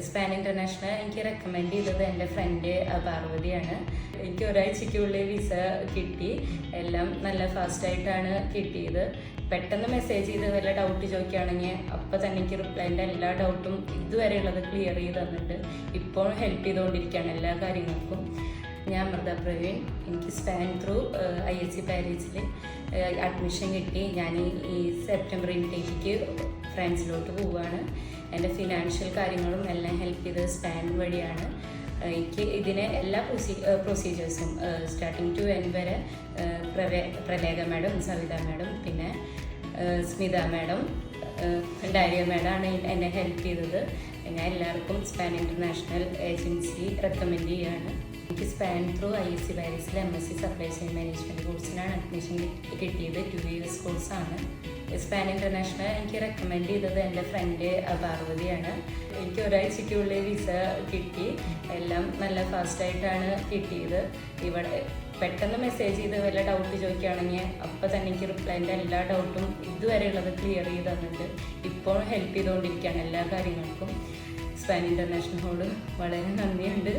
Span international എനിക്ക് recommend ചെയ്തത് എൻ്റെ ഫ്രണ്ട് പാർവതിയാണ്. എനിക്ക് ഒരാഴ്ചയ്ക്കുള്ളിൽ വിസ കിട്ടി. എല്ലാം നല്ല ഫാസ്റ്റായിട്ടാണ് കിട്ടിയത്. പെട്ടെന്ന് മെസ്സേജ് ചെയ്ത് വല്ല ഡൗട്ട് ചോദിക്കുകയാണെങ്കിൽ അപ്പോൾ തന്നെ എനിക്ക് റിപ്ലൈൻ്റെ എല്ലാ ഡൗട്ടും ഇതുവരെയുള്ളത് ക്ലിയർ ചെയ്ത് തന്നിട്ട് ഇപ്പോൾ ഹെൽപ്പ് ചെയ്തുകൊണ്ടിരിക്കുകയാണ് എല്ലാ കാര്യങ്ങൾക്കും. ഞാൻ അമൃത പ്രവീൺ. എനിക്ക് സ്പാൻ ത്രൂ ISC പാരീസിൽ അഡ്മിഷൻ കിട്ടി. ഞാൻ ഈ സെപ്റ്റംബർ ഇൻടേക്കിലേക്ക് ഫ്രാൻസിലോട്ട് പോവുകയാണ്. എൻ്റെ ഫിനാൻഷ്യൽ കാര്യങ്ങളും എല്ലാം ഹെൽപ്പ് ചെയ്തത് സ്പാൻ വഴിയാണ്. എനിക്ക് ഇതിനെ എല്ലാ പ്രൊസീജിയേഴ്സും സ്റ്റാർട്ടിങ് ടു എൻഡ് വരെ പ്രലേഖ മാഡം, സവിത മാഡം, പിന്നെ സ്മിത മാഡം, ഡാരിയ മാഡമാണ് എന്നെ ഹെൽപ്പ് ചെയ്തത്. ഞാൻ എല്ലാവർക്കും സ്പാൻ ഇൻ്റർനാഷണൽ ഏജൻസി റെക്കമെൻഡ് ചെയ്യുകയാണ്. എനിക്ക് സ്പാൻ ത്രൂ ISC പാരീസിൽ MSc സപ്ലൈ ചെയിൻ മാനേജ്മെൻറ്റ് കോഴ്സിനാണ് അഡ്മിഷൻ കിട്ടിയത്. 2 years കോഴ്സാണ്. സ്പാൻ ഇൻ്റർനാഷണൽ എനിക്ക് റെക്കമെൻഡ് ചെയ്തത് എൻ്റെ ഫ്രണ്ട് പാർവതിയാണ്. എനിക്ക് ഒരാഴ്ചയ്ക്കുള്ളിൽ വിസ കിട്ടി. എല്ലാം നല്ല ഫാസ്റ്റായിട്ടാണ് കിട്ടിയത്. ഇവിടെ പെട്ടെന്ന് മെസ്സേജ് ചെയ്ത് വല്ല ഡൗട്ട് ചോദിക്കുകയാണെങ്കിൽ അപ്പോൾ തന്നെ എനിക്ക് റിപ്ലൈൻ്റെ എല്ലാ ഡൗട്ടും ഇതുവരെയുള്ളത് ക്ലിയർ ചെയ്ത് തന്നിട്ട് ഇപ്പോൾ ഹെൽപ്പ് ചെയ്തുകൊണ്ടിരിക്കുകയാണ് എല്ലാ കാര്യങ്ങൾക്കും. സ്പാൻ ഇൻ്റർനാഷണലിനോട് വളരെ നന്ദിയുണ്ട്.